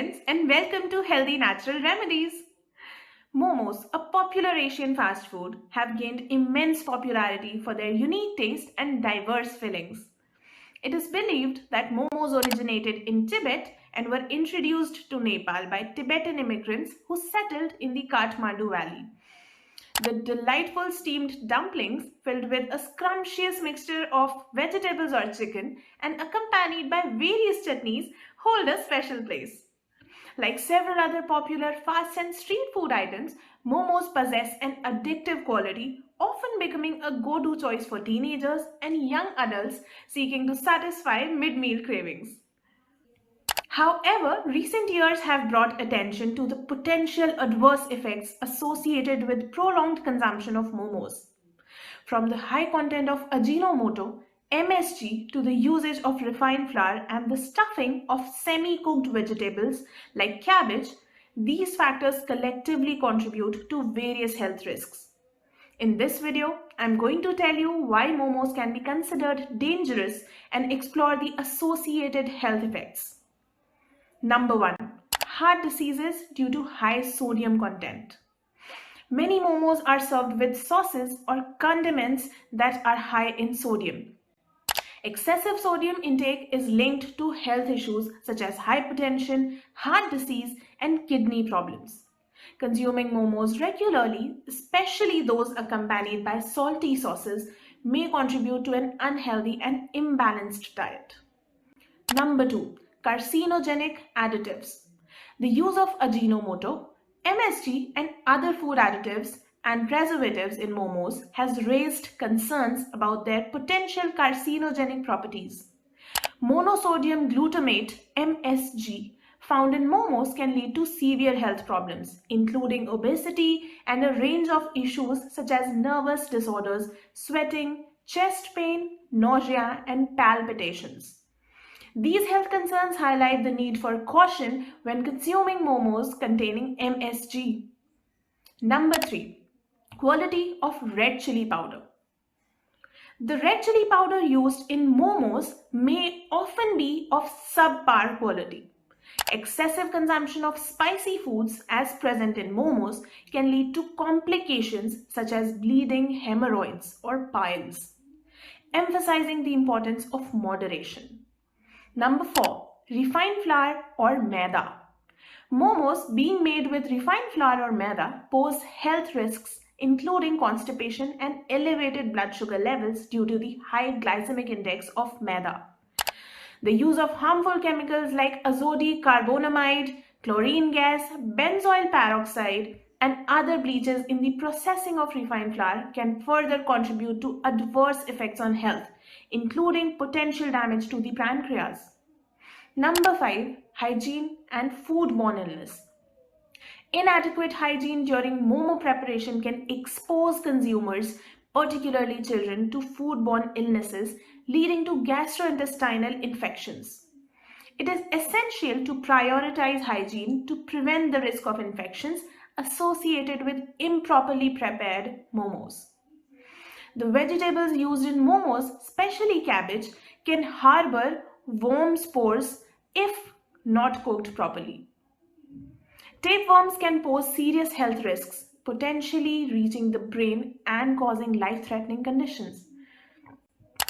friends, and welcome to Healthy Natural Remedies. Momos, a popular Asian fast food, have gained immense popularity for their unique taste and diverse fillings. It is believed that momos originated in Tibet and were introduced to Nepal by Tibetan immigrants who settled in the Kathmandu Valley. The delightful steamed dumplings, filled with a scrumptious mixture of vegetables or chicken and accompanied by various chutneys, hold a special place. Like several other popular fast and street food items, momos possess an addictive quality, often becoming a go-to choice for teenagers and young adults seeking to satisfy mid-meal cravings. However, recent years have brought attention to the potential adverse effects associated with prolonged consumption of momos. From the high content of Ajinomoto, MSG, to the usage of refined flour and the stuffing of semi-cooked vegetables like cabbage, these factors collectively contribute to various health risks. In this video, I'm going to tell you why momos can be considered dangerous and explore the associated health effects. Number 1. Heart diseases due to high sodium content. Many momos are served with sauces or condiments that are high in sodium. Excessive sodium intake is linked to health issues such as hypertension, heart disease, and kidney problems. Consuming momos regularly, especially those accompanied by salty sauces, may contribute to an unhealthy and imbalanced diet. Number 2. Carcinogenic additives. The use of Ajinomoto, MSG, and other food additives and preservatives in momos has raised concerns about their potential carcinogenic properties. Monosodium glutamate, MSG, found in momos can lead to severe health problems, including obesity and a range of issues such as nervous disorders, sweating, chest pain, nausea, and palpitations. These health concerns highlight the need for caution when consuming momos containing MSG. Number 3. Quality of red chili powder. The red chili powder used in momos may often be of subpar quality. Excessive consumption of spicy foods as present in momos can lead to complications such as bleeding, hemorrhoids, or piles, emphasizing the importance of moderation. Number 4. Refined flour or maida. Momos being made with refined flour or maida pose health risks including constipation and elevated blood sugar levels due to the high glycemic index of maida. The use of harmful chemicals like azodicarbonamide, chlorine gas, benzoyl peroxide, and other bleaches in the processing of refined flour can further contribute to adverse effects on health, including potential damage to the pancreas. Number 5. Hygiene and foodborne illness. Inadequate hygiene during momo preparation can expose consumers, particularly children, to foodborne illnesses leading to gastrointestinal infections. It is essential to prioritize hygiene to prevent the risk of infections associated with improperly prepared momos. The vegetables used in momos, especially cabbage, can harbor worm spores if not cooked properly. Tapeworms can pose serious health risks, potentially reaching the brain and causing life-threatening conditions.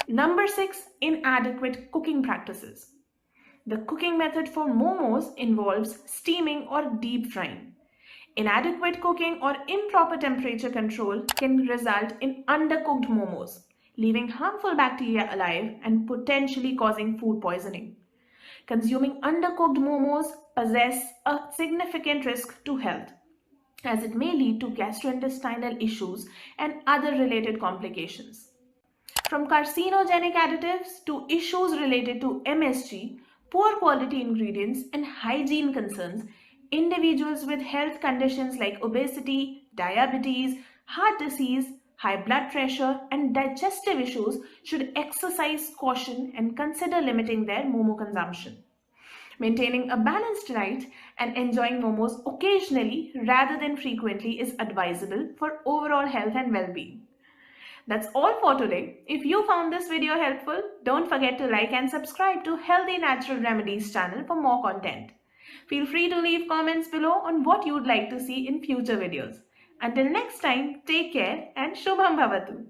Number 6. Inadequate cooking practices. The cooking method for momos involves steaming or deep frying. Inadequate cooking or improper temperature control can result in undercooked momos, leaving harmful bacteria alive and potentially causing food poisoning. Consuming undercooked momos possess a significant risk to health, as it may lead to gastrointestinal issues and other related complications. From carcinogenic additives to issues related to MSG, poor quality ingredients, and hygiene concerns, individuals with health conditions like obesity, diabetes, heart disease, high blood pressure, and digestive issues should exercise caution and consider limiting their momo consumption. Maintaining a balanced diet and enjoying momos occasionally rather than frequently is advisable for overall health and well-being. That's all for today. If you found this video helpful, don't forget to like and subscribe to Healthy Natural Remedies channel for more content. Feel free to leave comments below on what you'd like to see in future videos. Until next time, take care and Shubham Bhavatu.